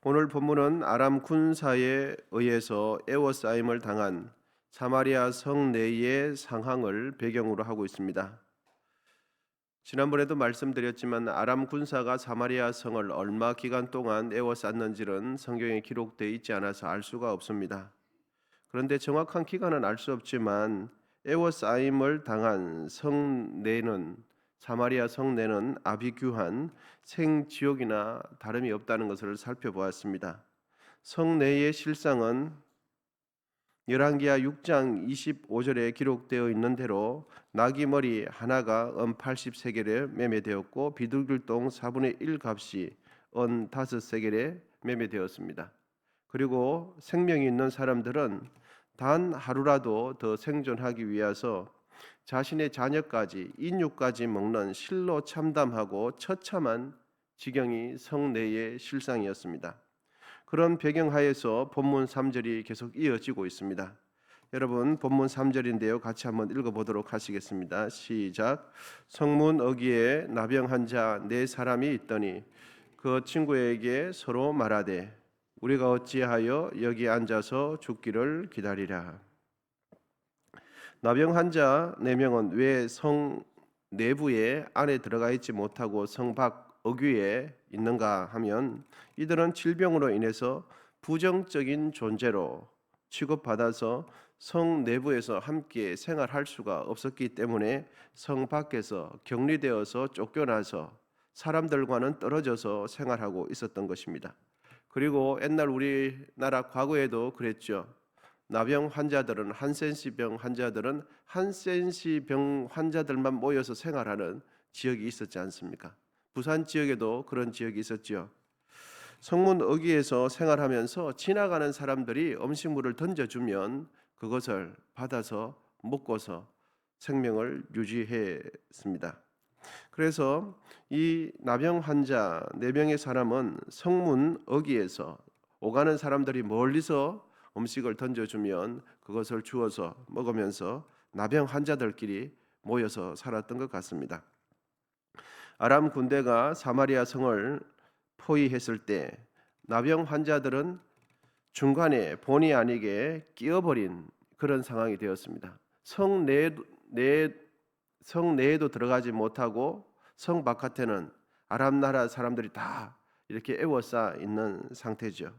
오늘 본문은 아람 군사에 의해서 애워싸임을 당한 사마리아 성 내의 상황을 배경으로 하고 있습니다. 지난번에도 말씀드렸지만 아람 군사가 사마리아 성을 얼마 기간 동안 애워쌌는지는 성경에 기록되어 있지 않아서 알 수가 없습니다. 그런데 정확한 기간은 알 수 없지만 애워싸임을 당한 성내는 사마리아 성내는 아비규한 생지옥이나 다름이 없다는 것을 살펴보았습니다. 성내의 실상은 열왕기하 6장 25절에 기록되어 있는 대로 나귀 머리 하나가 은 80세겔에 매매되었고 비둘기똥 4분의 1 값이 은 5세겔에 매매되었습니다. 그리고 생명이 있는 사람들은 단 하루라도 더 생존하기 위해서 자신의 자녀까지 인육까지 먹는 실로 참담하고 처참한 지경이 성내의 실상이었습니다. 그런 배경하에서 본문 3절이 계속 이어지고 있습니다. 여러분 본문 3절인데요. 같이 한번 읽어보도록 하시겠습니다. 시작. 성문 어귀에 나병한 자 네 사람이 있더니 그 친구에게 서로 말하되 우리가 어찌하여 여기 앉아서 죽기를 기다리랴. 나병한 자 4명은 왜 성 내부에 안에 들어가 있지 못하고 성 밖 어귀에 있는가 하면 이들은 질병으로 인해서 부정적인 존재로 취급받아서 성 내부에서 함께 생활할 수가 없었기 때문에 성 밖에서 격리되어서 쫓겨나서 사람들과는 떨어져서 생활하고 있었던 것입니다. 그리고 옛날 우리나라 과거에도 그랬죠. 나병 환자들은 한센시 병 환자들은 한센시 병 환자들만 모여서 생활하는 지역이 있었지 않습니까? 부산 지역에도 그런 지역이 있었지요. 성문 어귀에서 생활하면서 지나가는 사람들이 음식물을 던져주면 그것을 받아서 먹고서 생명을 유지했습니다. 그래서 이 나병 환자 4명의 사람은 성문 어귀에서 오가는 사람들이 멀리서 음식을 던져주면 그것을 주워서 먹으면서 나병 환자들끼리 모여서 살았던 것 같습니다. 아람 군대가 사마리아 성을 포위했을 때 나병 환자들은 중간에 본의 아니게 끼어버린 그런 상황이 되었습니다. 성 내에도 들어가지 못하고 성 바깥에는 아람 나라 사람들이 다 이렇게 애워싸 있는 상태죠.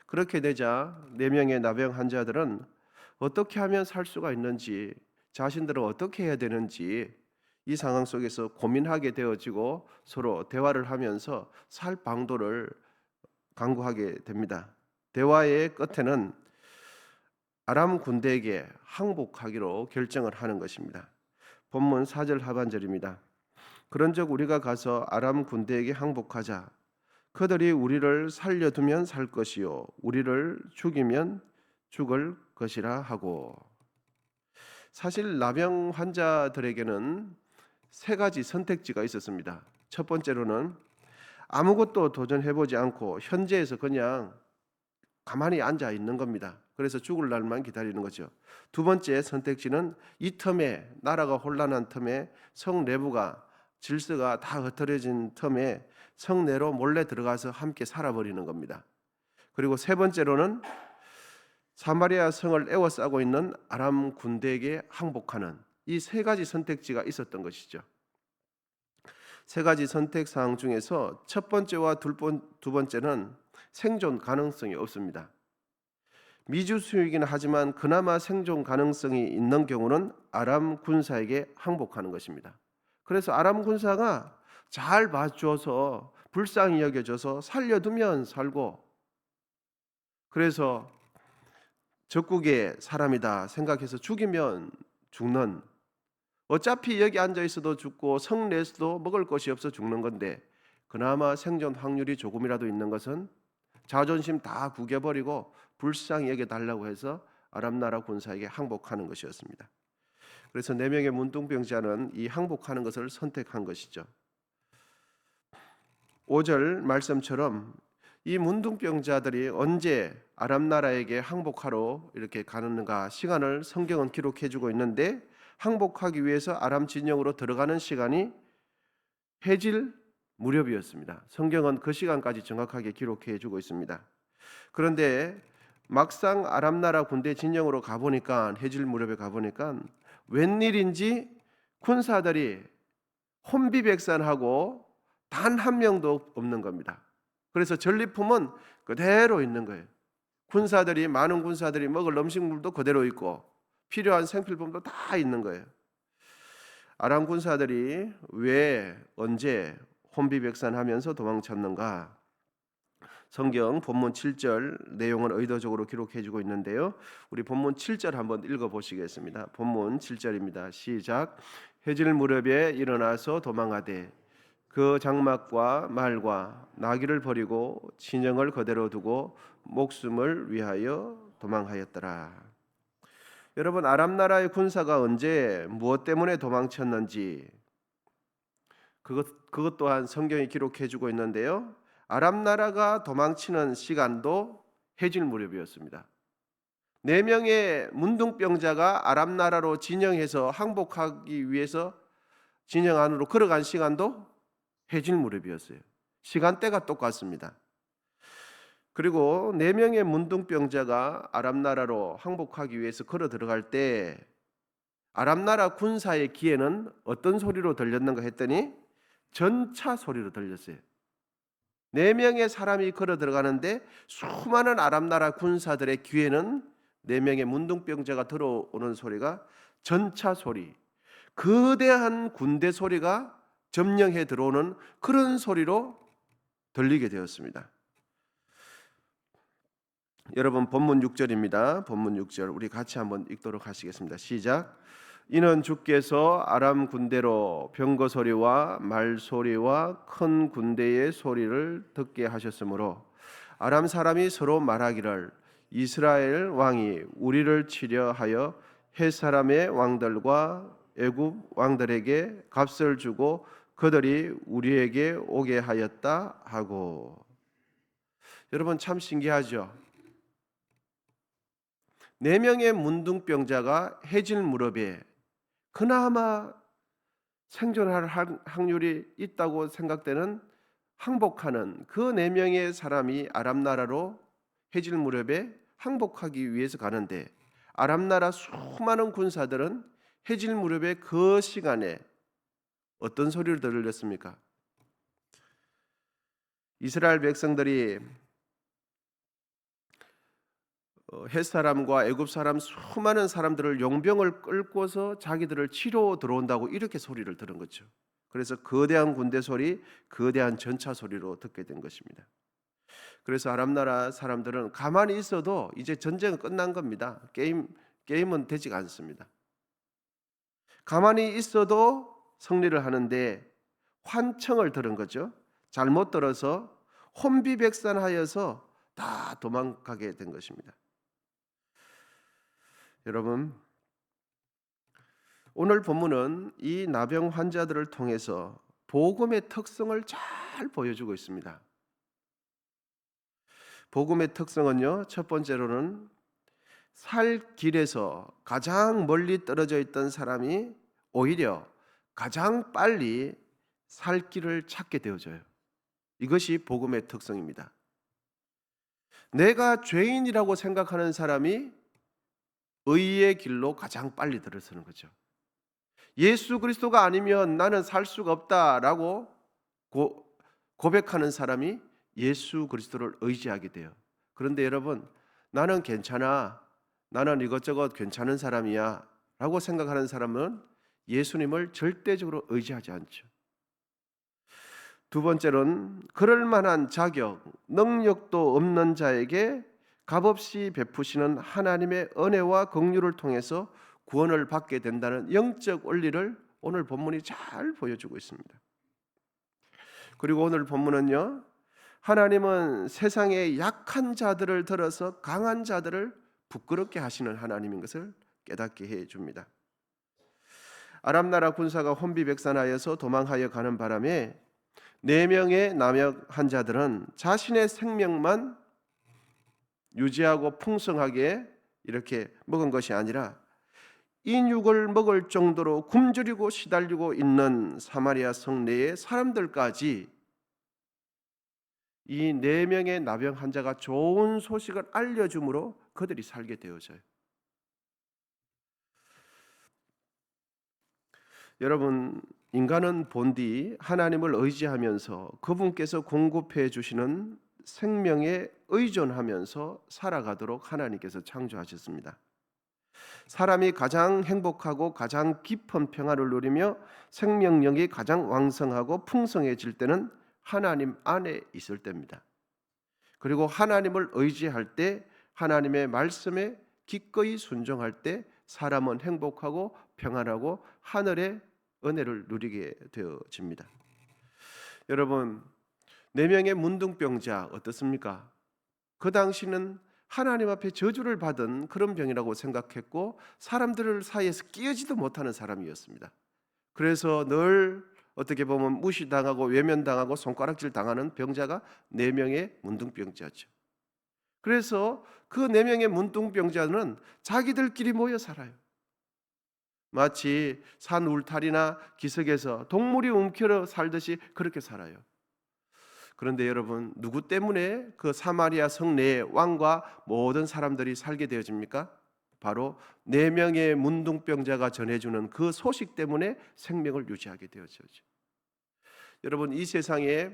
그렇게 되자 4명의 나병 환자들은 어떻게 하면 살 수가 있는지, 자신들은 어떻게 해야 되는지 이 상황 속에서 고민하게 되어지고 서로 대화를 하면서 살 방도를 강구하게 됩니다. 대화의 끝에는 아람 군대에게 항복하기로 결정을 하는 것입니다. 본문 4절 하반절입니다. 그런즉 우리가 가서 아람 군대에게 항복하자. 그들이 우리를 살려두면 살 것이요 우리를 죽이면 죽을 것이라 하고. 사실 나병 환자들에게는 3가지 선택지가 있었습니다. 첫 번째로는 아무것도 도전해보지 않고 현재에서 그냥 가만히 앉아 있는 겁니다. 그래서 죽을 날만 기다리는 거죠. 두 번째 선택지는 이 틈에 나라가 혼란한 틈에 성 내부가 질서가 다 흐트러진 틈에 성 내로 몰래 들어가서 함께 살아버리는 겁니다. 그리고 세 번째로는 사마리아 성을 에워싸고 있는 아람 군대에게 항복하는 이 3가지 선택지가 있었던 것이죠. 3가지 선택 사항 중에서 첫 번째와 두 번째는 생존 가능성이 없습니다. 미주수이긴 하지만 그나마 생존 가능성이 있는 경우는 아람 군사에게 항복하는 것입니다. 그래서 아람 군사가 잘 봐줘서 불쌍히 여겨줘서 살려두면 살고, 그래서 적국의 사람이다 생각해서 죽이면 죽는, 어차피 여기 앉아 있어도 죽고 성 내에서도 먹을 것이 없어 죽는 건데 그나마 생존 확률이 조금이라도 있는 것은 자존심 다 구겨버리고 불쌍히 여겨달라고 해서 아람 나라 군사에게 항복하는 것이었습니다. 그래서 4명의 문둥병자는 이 항복하는 것을 선택한 것이죠. 5절 말씀처럼 이 문둥병자들이 언제 아람 나라에게 항복하러 이렇게 가는가 시간을 성경은 기록해주고 있는데, 항복하기 위해서 아람 진영으로 들어가는 시간이 해질 무렵이었습니다. 성경은 그 시간까지 정확하게 기록해 주고 있습니다. 그런데 막상 아람 나라 군대 진영으로 가보니까, 해질 무렵에 가보니까 웬일인지 군사들이 혼비백산하고 단 한 명도 없는 겁니다. 그래서 전리품은 그대로 있는 거예요. 많은 군사들이 먹을 음식물도 그대로 있고 필요한 생필품도 다 있는 거예요. 아람 군사들이 왜 언제 혼비백산하면서 도망쳤는가? 성경 본문 7절 내용은 의도적으로 기록해 주고 있는데요. 우리 본문 7절 한번 읽어 보시겠습니다. 본문 7절입니다. 시작. 해질 무렵에 일어나서 도망하되 그 장막과 말과 나귀를 버리고 진영을 그대로 두고 목숨을 위하여 도망하였더라. 여러분, 아람 나라의 군사가 언제 무엇 때문에 도망쳤는지 그것 또한 성경이 기록해 주고 있는데요. 아람 나라가 도망치는 시간도 해질 무렵이었습니다. 4명의 문둥병자가 아람 나라로 진영해서 항복하기 위해서 진영 안으로 걸어간 시간도 해질 무렵이었어요. 시간대가 똑같습니다. 그리고 4명의 문둥병자가 아람 나라로 항복하기 위해서 걸어 들어갈 때 아람 나라 군사의 귀에는 어떤 소리로 들렸는가 했더니 전차 소리로 들렸어요. 4명의 사람이 걸어 들어가는데 수많은 아람 나라 군사들의 귀에는 4명의 문둥병자가 들어오는 소리가 전차 소리, 거대한 군대 소리가 점령해 들어오는 그런 소리로 들리게 되었습니다. 여러분, 본문 6절입니다. 본문 6절 우리 같이 한번 읽도록 하시겠습니다. 시작. 이는 주께서 아람 군대로 병거 소리와 말 소리와 큰 군대의 소리를 듣게 하셨으므로 아람 사람이 서로 말하기를 이스라엘 왕이 우리를 치려 하여 헷 사람의 왕들과 애굽 왕들에게 값을 주고 그들이 우리에게 오게 하였다 하고. 여러분, 참 신기하죠? 4명의 문둥병자가 해질 무렵에 그나마 생존할 확률이 있다고 생각되는 항복하는 그 4명의 사람이 아람 나라로 해질 무렵에 항복하기 위해서 가는데, 아람 나라 수많은 군사들은 해질 무렵에 그 시간에 어떤 소리를 들렸습니까? 이스라엘 백성들이 헷 사람과 애굽 사람 수많은 사람들을 용병을 끌고서 자기들을 치러 들어온다고 이렇게 소리를 들은 거죠. 그래서 거대한 군대 소리, 거대한 전차 소리로 듣게 된 것입니다. 그래서 아람 나라 사람들은 가만히 있어도 이제 전쟁은 끝난 겁니다. 게임은 되지 않습니다. 가만히 있어도 승리를 하는데 환청을 들은 거죠. 잘못 들어서 혼비백산하여서 다 도망가게 된 것입니다. 여러분, 오늘 본문은 이 나병 환자들을 통해서 복음의 특성을 잘 보여주고 있습니다. 복음의 특성은요, 첫 번째로는 살 길에서 가장 멀리 떨어져 있던 사람이 오히려 가장 빨리 살 길을 찾게 되어져요. 이것이 복음의 특성입니다. 내가 죄인이라고 생각하는 사람이 의의 길로 가장 빨리 들어서는 거죠. 예수 그리스도가 아니면 나는 살 수가 없다라고 고백하는 사람이 예수 그리스도를 의지하게 돼요. 그런데 여러분, 나는 괜찮아, 나는 이것저것 괜찮은 사람이야 라고 생각하는 사람은 예수님을 절대적으로 의지하지 않죠. 두 번째로는 그럴 만한 자격, 능력도 없는 자에게 값없이 베푸시는 하나님의 은혜와 긍휼을 통해서 구원을 받게 된다는 영적 원리를 오늘 본문이 잘 보여주고 있습니다. 그리고 오늘 본문은요, 하나님은 세상의 약한 자들을 들어서 강한 자들을 부끄럽게 하시는 하나님인 것을 깨닫게 해줍니다. 아람 나라 군사가 혼비백산하여서 도망하여 가는 바람에 4명의 남역 환자들은 자신의 생명만 유지하고 풍성하게 이렇게 먹은 것이 아니라 인육을 먹을 정도로 굶주리고 시달리고 있는 사마리아 성내의 사람들까지 이 4명의 나병 환자가 좋은 소식을 알려줌으로 그들이 살게 되어져요. 여러분, 인간은 본디 하나님을 의지하면서 그분께서 공급해 주시는 생명에 의존하면서 살아가도록 하나님께서 창조하셨습니다. 사람이 가장 행복하고 가장 깊은 평안을 누리며 생명력이 가장 왕성하고 풍성해질 때는 하나님 안에 있을 때입니다. 그리고 하나님을 의지할 때, 하나님의 말씀에 기꺼이 순종할 때 사람은 행복하고 평안하고 하늘의 은혜를 누리게 되어집니다. 여러분, 4명의 문둥병자 어떻습니까? 그 당시는 하나님 앞에 저주를 받은 그런 병이라고 생각했고 사람들 사이에서 끼어지도 못하는 사람이었습니다. 그래서 늘 어떻게 보면 무시당하고 외면당하고 손가락질 당하는 병자가 4명의 문둥병자죠. 그래서 그 4명의 문둥병자는 자기들끼리 모여 살아요. 마치 산 울타리나 기슭에서 동물이 움켜러 살듯이 그렇게 살아요. 그런데 여러분, 누구 때문에 그 사마리아 성 내에 왕과 모든 사람들이 살게 되어집니까? 바로 4명의 문둥병자가 전해주는 그 소식 때문에 생명을 유지하게 되어지죠. 여러분, 이 세상에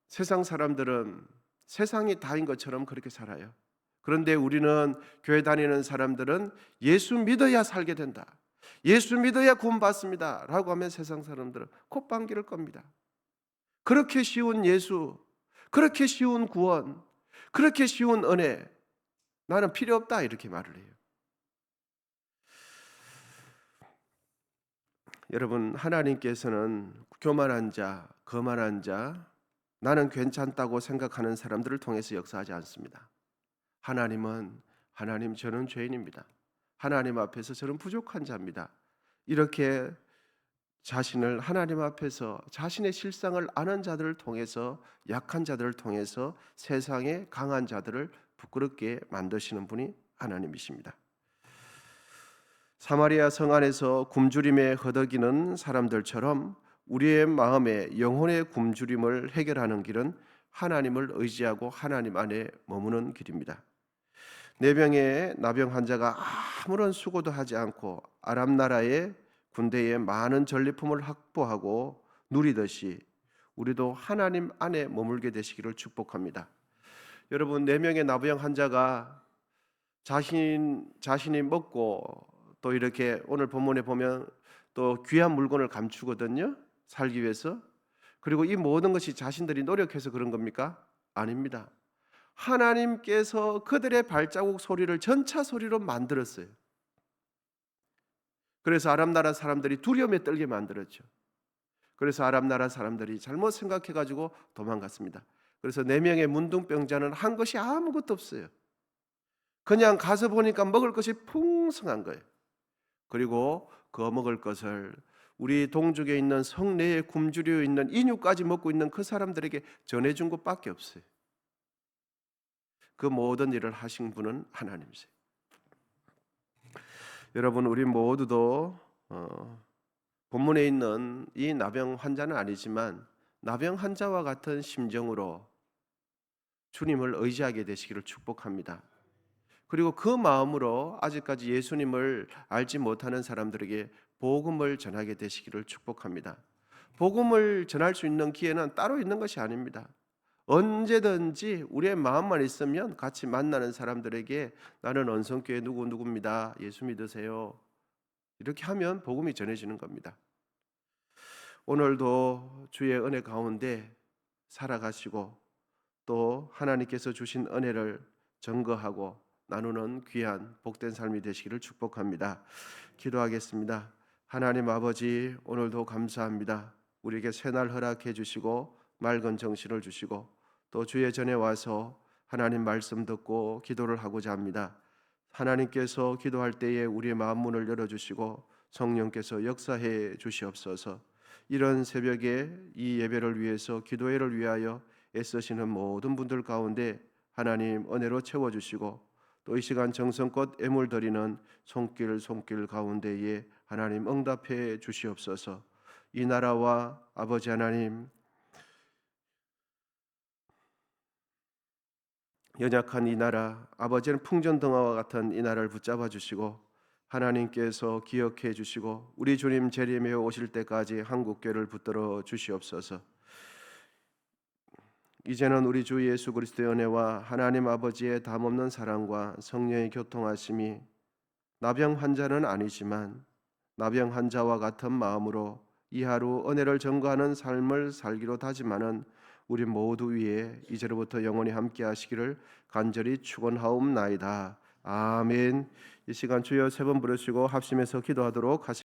세상 사람들은 세상이 다인 것처럼 그렇게 살아요. 그런데 우리는, 교회 다니는 사람들은 예수 믿어야 살게 된다, 예수 믿어야 구원받습니다 라고 하면 세상 사람들은 콧방귀를 겁니다. 그렇게 쉬운 예수, 그렇게 쉬운 구원, 그렇게 쉬운 은혜, 나는 필요 없다 이렇게 말을 해요. 여러분, 하나님께서는 교만한 자, 거만한 자, 나는 괜찮다고 생각하는 사람들을 통해서 역사하지 않습니다. 하나님은, 하나님 저는 죄인입니다, 하나님 앞에서 저는 부족한 자입니다, 이렇게 자신을 하나님 앞에서 자신의 실상을 아는 자들을 통해서, 약한 자들을 통해서 세상의 강한 자들을 부끄럽게 만드시는 분이 하나님이십니다. 사마리아 성 안에서 굶주림에 허덕이는 사람들처럼 우리의 마음의 영혼의 굶주림을 해결하는 길은 하나님을 의지하고 하나님 안에 머무는 길입니다. 4명의 나병 환자가 아무런 수고도 하지 않고 아람 나라의 군대에 많은 전리품을 확보하고 누리듯이 우리도 하나님 안에 머물게 되시기를 축복합니다. 여러분, 4명의 나병 환자가 자신이 먹고 또 이렇게 오늘 본문에 보면 또 귀한 물건을 감추거든요, 살기 위해서. 그리고 이 모든 것이 자신들이 노력해서 그런 겁니까? 아닙니다. 하나님께서 그들의 발자국 소리를 전차 소리로 만들었어요. 그래서 아람 나라 사람들이 두려움에 떨게 만들었죠. 그래서 아람 나라 사람들이 잘못 생각해가지고 도망갔습니다. 그래서 4명의 문둥병자는 한 것이 아무것도 없어요. 그냥 가서 보니까 먹을 것이 풍성한 거예요. 그리고 그 먹을 것을 우리 동족에 있는 성내에 굶주려 있는 인유까지 먹고 있는 그 사람들에게 전해준 것밖에 없어요. 그 모든 일을 하신 분은 하나님이세요. 여러분, 우리 모두도 본문에 있는 이 나병 환자는 아니지만 나병 환자와 같은 심정으로 주님을 의지하게 되시기를 축복합니다. 그리고 그 마음으로 아직까지 예수님을 알지 못하는 사람들에게 복음을 전하게 되시기를 축복합니다. 복음을 전할 수 있는 기회는 따로 있는 것이 아닙니다. 언제든지 우리의 마음만 있으면 같이 만나는 사람들에게 나는 언성교회 누구입니다, 예수 믿으세요, 이렇게 하면 복음이 전해지는 겁니다. 오늘도 주의 은혜 가운데 살아가시고 또 하나님께서 주신 은혜를 증거하고 나누는 귀한 복된 삶이 되시기를 축복합니다. 기도하겠습니다. 하나님 아버지, 오늘도 감사합니다. 우리에게 새날 허락해 주시고 맑은 정신을 주시고 또 주의 전에 와서 하나님 말씀 듣고 기도를 하고자 합니다. 하나님께서 기도할 때에 우리의 마음 문을 열어주시고 성령께서 역사해 주시옵소서. 이런 새벽에 이 예배를 위해서, 기도회를 위하여 애쓰시는 모든 분들 가운데 하나님 은혜로 채워주시고 또 이 시간 정성껏 애물 드리는 손길 가운데에 하나님 응답해 주시옵소서. 이 나라와 아버지 하나님 연약한 이 나라, 아버지는 풍전등화와 같은 이 나라를 붙잡아 주시고 하나님께서 기억해 주시고 우리 주님 재림에 오실 때까지 한국교회를 붙들어 주시옵소서. 이제는 우리 주 예수 그리스도의 은혜와 하나님 아버지의 담없는 사랑과 성령의 교통하심이 나병 환자는 아니지만 나병 환자와 같은 마음으로 이 하루 은혜를 전거하는 삶을 살기로 다짐하는 우리 모두 위에 이제로부터 영원히 함께 하시기를 간절히 축원하옵나이다. 아멘. 이 시간 주여 세 번 부르시고 합심해서 기도하도록 하시겠습니다.